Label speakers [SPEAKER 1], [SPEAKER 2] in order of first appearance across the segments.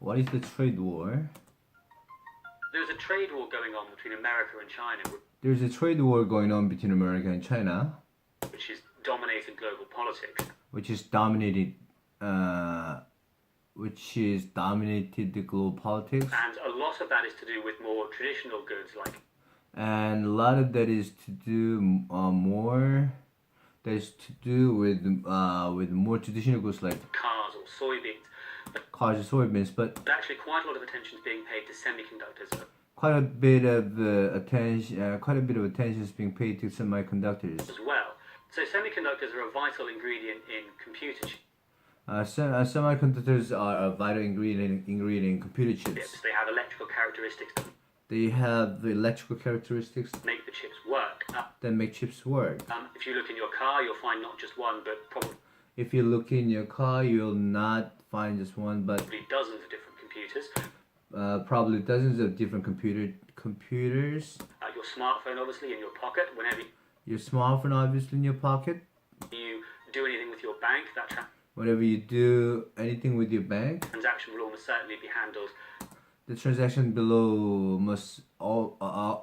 [SPEAKER 1] What is the trade war?
[SPEAKER 2] There's a trade war going on between America and China,
[SPEAKER 1] There's a trade war going on between America and China,
[SPEAKER 2] which is dominating global politics.
[SPEAKER 1] which is dominated the global politics,
[SPEAKER 2] And a lot of that is to do with more traditional goods like
[SPEAKER 1] and a lot of that is to do with more traditional goods like
[SPEAKER 2] cars or soybeans.
[SPEAKER 1] cars and soybeans, but
[SPEAKER 2] But actually quite a lot of attention is being paid to semiconductors
[SPEAKER 1] quite a bit of attention is being paid to semiconductors.
[SPEAKER 2] as well. So semiconductors are a vital ingredient in computer
[SPEAKER 1] Semiconductors are a vital ingredient in computer chips.
[SPEAKER 2] chips. They have electrical characteristics that
[SPEAKER 1] They have electrical characteristics
[SPEAKER 2] make the chips work.
[SPEAKER 1] that make chips work.
[SPEAKER 2] If you look in your car, you'll find not just one, but probably
[SPEAKER 1] If you look in your car, you'll not find just one, but
[SPEAKER 2] dozens of different computers.
[SPEAKER 1] probably dozens of different computers.
[SPEAKER 2] Your smartphone, obviously, in your pocket. Whenever
[SPEAKER 1] Your smartphone, obviously, in your pocket.
[SPEAKER 2] you do anything with your bank, that
[SPEAKER 1] Whenever you do anything with your bank,
[SPEAKER 2] transaction will almost certainly be handled
[SPEAKER 1] the transaction below must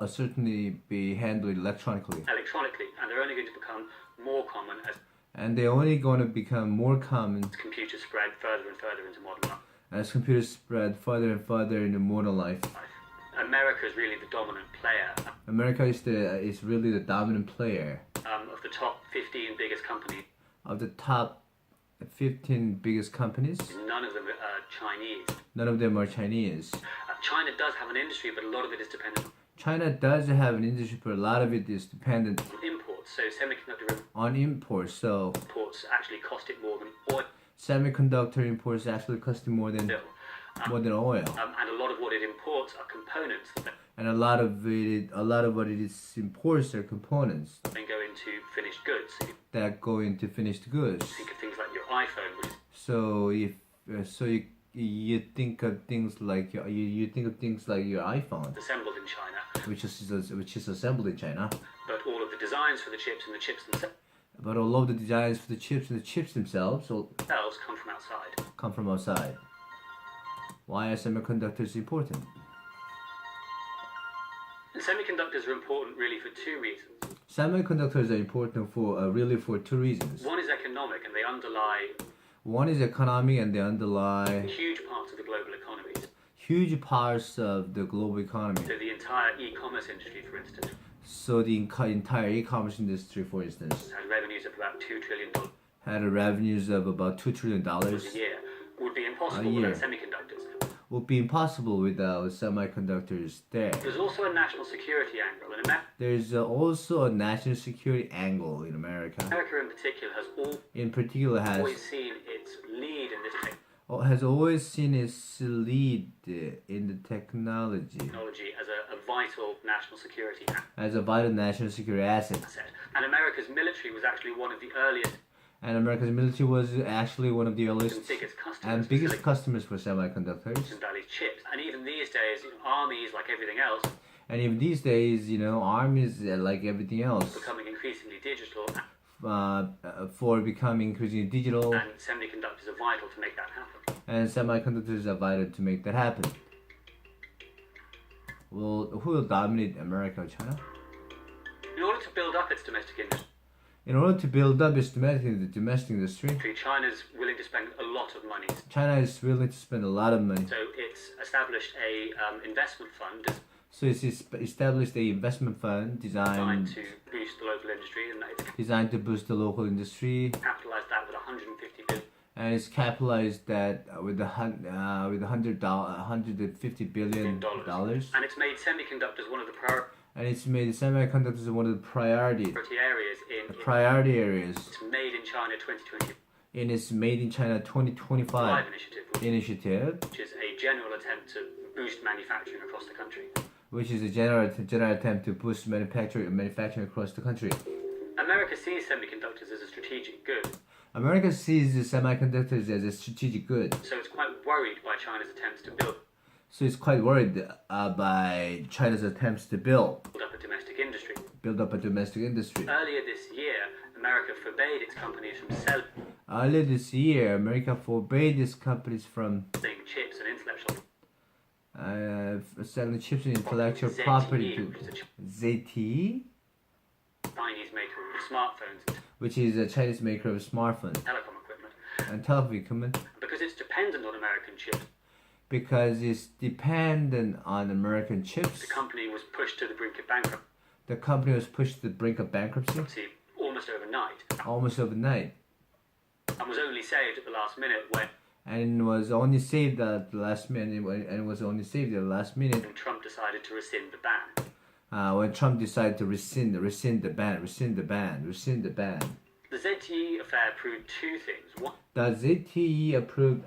[SPEAKER 1] certainly be handled electronically.
[SPEAKER 2] electronically, and they're only going to become more common as
[SPEAKER 1] And they're only going to become more common
[SPEAKER 2] computers spread further and further into modern life.
[SPEAKER 1] as computers spread further and further into modern life.
[SPEAKER 2] America is really the dominant player
[SPEAKER 1] America is really the dominant player
[SPEAKER 2] of the top 15 biggest companies.
[SPEAKER 1] of the top 15 biggest companies.
[SPEAKER 2] None of them are Chinese.
[SPEAKER 1] None of them are Chinese.
[SPEAKER 2] China does have an industry, but a lot of it is dependent
[SPEAKER 1] China does have an industry, but a lot of it is dependent
[SPEAKER 2] on imports. So semiconductor
[SPEAKER 1] on imports. So
[SPEAKER 2] imports actually cost it more than oil.
[SPEAKER 1] semiconductor imports actually cost more than oil.
[SPEAKER 2] And a lot of what it imports are components that
[SPEAKER 1] And a lot of what it is imports are components
[SPEAKER 2] then go into finished goods. So you
[SPEAKER 1] that go into finished goods.
[SPEAKER 2] think of things like your iPhone, which is
[SPEAKER 1] So you think of things like your iPhone,
[SPEAKER 2] assembled in China,
[SPEAKER 1] which is assembled in China,
[SPEAKER 2] but all of the designs for the chips and the chips
[SPEAKER 1] but all of the designs for the chips and the chips themselves
[SPEAKER 2] themselves come from outside.
[SPEAKER 1] come from outside. Why are semiconductors important?
[SPEAKER 2] And semiconductors are important really for two reasons.
[SPEAKER 1] Semiconductors are important for two reasons.
[SPEAKER 2] One is economic, and they underlie
[SPEAKER 1] One is economic, and they underlie
[SPEAKER 2] huge parts of the global economies.
[SPEAKER 1] huge parts of the global economy.
[SPEAKER 2] So the entire e-commerce industry, for instance,
[SPEAKER 1] So the entire e-commerce industry, for instance,
[SPEAKER 2] has revenues of about $2 trillion
[SPEAKER 1] had revenues of about $2 trillion.
[SPEAKER 2] a year. Would be impossible
[SPEAKER 1] year.
[SPEAKER 2] without semiconductors.
[SPEAKER 1] Would be impossible without semiconductors there.
[SPEAKER 2] There's also a national security angle, and
[SPEAKER 1] There's also a national security angle in America.
[SPEAKER 2] America in particular has
[SPEAKER 1] In particular,
[SPEAKER 2] always seen its lead in this
[SPEAKER 1] has always seen its lead in the technology
[SPEAKER 2] technology as a vital national security
[SPEAKER 1] as a vital national security asset.
[SPEAKER 2] asset. And America's military was actually one of the earliest
[SPEAKER 1] And America's military was actually one of the earliest
[SPEAKER 2] and biggest customers
[SPEAKER 1] and
[SPEAKER 2] for
[SPEAKER 1] biggest
[SPEAKER 2] Silicon
[SPEAKER 1] customers for semiconductors.
[SPEAKER 2] Valley's chips. And even these days, armies, like everything else,
[SPEAKER 1] And even these days, armies, like everything else,
[SPEAKER 2] becoming increasingly digital,
[SPEAKER 1] for becoming increasingly digital,
[SPEAKER 2] and semiconductors are vital to make that happen.
[SPEAKER 1] and semiconductors are vital to make that happen. Well, who will dominate America or China?
[SPEAKER 2] In order to build up its domestic industry,
[SPEAKER 1] In order to build up its domestic industry,
[SPEAKER 2] China's willing to spend a lot of money.
[SPEAKER 1] China is willing to spend a lot of money.
[SPEAKER 2] So it's established a investment fund
[SPEAKER 1] So it's established a investment fund
[SPEAKER 2] designed to boost the local industry, and it's
[SPEAKER 1] designed to boost the local industry,
[SPEAKER 2] capitalized that with 150 billion.
[SPEAKER 1] and it's capitalized that with $150 billion dollars,
[SPEAKER 2] And it's made semiconductors one of the
[SPEAKER 1] and it's made semiconductors one of the priority
[SPEAKER 2] areas in
[SPEAKER 1] priority areas
[SPEAKER 2] its Made in China 2025
[SPEAKER 1] in its Made in China 2025
[SPEAKER 2] initiative,
[SPEAKER 1] initiative,
[SPEAKER 2] which is a general attempt to boost manufacturing across the country.
[SPEAKER 1] which is a general attempt to boost manufacturing across the country.
[SPEAKER 2] America sees semiconductors as a strategic good,
[SPEAKER 1] America sees the semiconductors as a strategic good,
[SPEAKER 2] so it's quite worried by China's attempts to build
[SPEAKER 1] so it's quite worried by China's attempts to build
[SPEAKER 2] up a domestic industry.
[SPEAKER 1] up a domestic industry.
[SPEAKER 2] Earlier this year, America forbade its companies from selling
[SPEAKER 1] Earlier this year, America forbade these companies from
[SPEAKER 2] chips and intellectual
[SPEAKER 1] selling chips and intellectual
[SPEAKER 2] ZTE,
[SPEAKER 1] property to
[SPEAKER 2] which is a
[SPEAKER 1] ZTE,
[SPEAKER 2] Chinese maker of smartphones and
[SPEAKER 1] which is a Chinese maker of smartphones
[SPEAKER 2] telecom equipment.
[SPEAKER 1] and telephone equipment,
[SPEAKER 2] Because it's dependent on American chips,
[SPEAKER 1] because it's dependent on American chips.
[SPEAKER 2] the company was pushed to the brink of bankruptcy
[SPEAKER 1] The company was pushed to the brink of bankruptcy
[SPEAKER 2] almost overnight
[SPEAKER 1] almost overnight,
[SPEAKER 2] and was only saved at the last minute when
[SPEAKER 1] and was only saved at the last minute. And was only saved at the last minute
[SPEAKER 2] Trump decided to rescind the ban.
[SPEAKER 1] when Trump decided to rescind the ban.
[SPEAKER 2] The ZTE affair proved two things.
[SPEAKER 1] The ZTE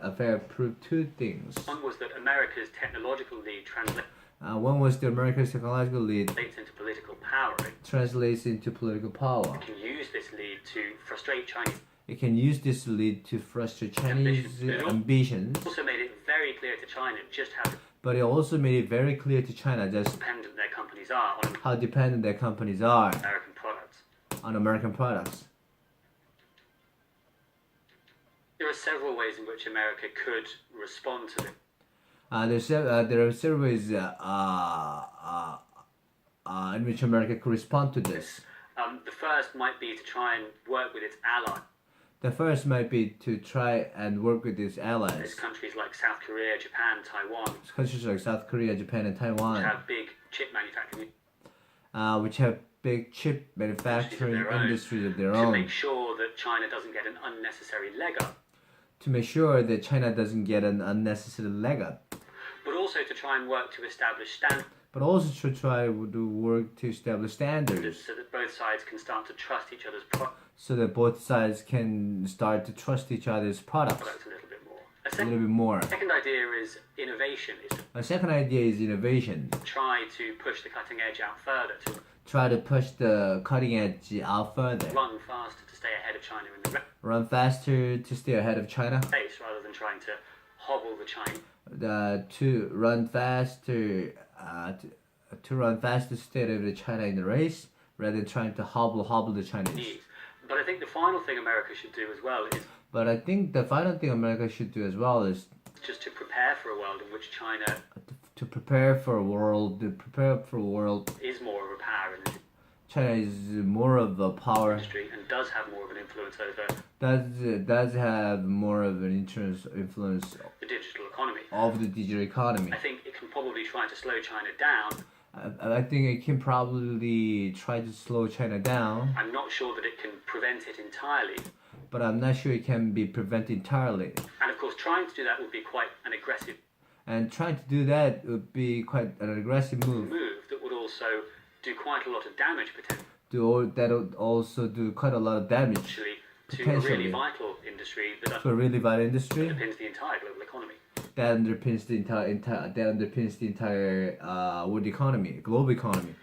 [SPEAKER 1] affair proved two things.
[SPEAKER 2] One was that America's technological lead translates
[SPEAKER 1] One was the America's technological lead
[SPEAKER 2] into political power.
[SPEAKER 1] translates into political power.
[SPEAKER 2] It can use this lead to frustrate Chinese.
[SPEAKER 1] It can use this lead to frustrate Chinese ambitions,
[SPEAKER 2] It also made it very clear to China just how
[SPEAKER 1] but it also made it very clear to China just
[SPEAKER 2] dependent their companies are on
[SPEAKER 1] how dependent their companies are
[SPEAKER 2] American products.
[SPEAKER 1] on American products.
[SPEAKER 2] There are several ways in which America could respond to this.
[SPEAKER 1] There are several ways in which America could respond to this.
[SPEAKER 2] The first might be to try and work with its allies.
[SPEAKER 1] The first might be to try and work with its
[SPEAKER 2] There's
[SPEAKER 1] allies,
[SPEAKER 2] countries like South Korea, Japan, Taiwan,
[SPEAKER 1] countries like South Korea, Japan, and
[SPEAKER 2] which
[SPEAKER 1] Taiwan,
[SPEAKER 2] have big chip manufacturing
[SPEAKER 1] which have big chip manufacturing industries of their
[SPEAKER 2] to
[SPEAKER 1] own,
[SPEAKER 2] make sure that China doesn't get an unnecessary leg up,
[SPEAKER 1] to make sure that China doesn't get an unnecessary leg up,
[SPEAKER 2] but also to try and work to establish standards
[SPEAKER 1] but also to try to work to establish standards
[SPEAKER 2] so that both sides can start to trust each other's products
[SPEAKER 1] so that both sides can start to trust each other's products
[SPEAKER 2] a little bit more.
[SPEAKER 1] a little bit more.
[SPEAKER 2] Second idea is innovation, is to
[SPEAKER 1] A second idea is innovation.
[SPEAKER 2] try to push the cutting edge out further, to
[SPEAKER 1] Try to push the cutting edge out further.
[SPEAKER 2] run faster to stay ahead of China in the
[SPEAKER 1] Run faster to stay ahead of China.
[SPEAKER 2] race rather than trying to hobble the Chinese.
[SPEAKER 1] To run faster, to run faster, stay ahead of China in the race, rather than trying to hobble the Chinese.
[SPEAKER 2] But I think the final thing America should do as well is
[SPEAKER 1] But I think the final thing America should do as well is
[SPEAKER 2] just to prepare for a world in which China
[SPEAKER 1] to prepare for a world.
[SPEAKER 2] is more of a power in the
[SPEAKER 1] China is more of a power.
[SPEAKER 2] industry and does have more of an influence over
[SPEAKER 1] Does have more of an influence
[SPEAKER 2] the digital economy.
[SPEAKER 1] of the digital economy.
[SPEAKER 2] I think it can probably try to slow China down.
[SPEAKER 1] I think it can probably try to slow China down,
[SPEAKER 2] I'm not sure that it can prevent it entirely.
[SPEAKER 1] but I'm not sure it can be prevented entirely.
[SPEAKER 2] And of course, trying to do that would be quite an aggressive
[SPEAKER 1] And trying to do that would be quite an aggressive move.
[SPEAKER 2] move that would also do quite a lot of damage potentially
[SPEAKER 1] That would also do quite a lot of damage
[SPEAKER 2] to a
[SPEAKER 1] Potentially.
[SPEAKER 2] really vital industry that
[SPEAKER 1] to a really vital industry
[SPEAKER 2] underpins the entire global economy.
[SPEAKER 1] that underpins the entire world economy, global economy.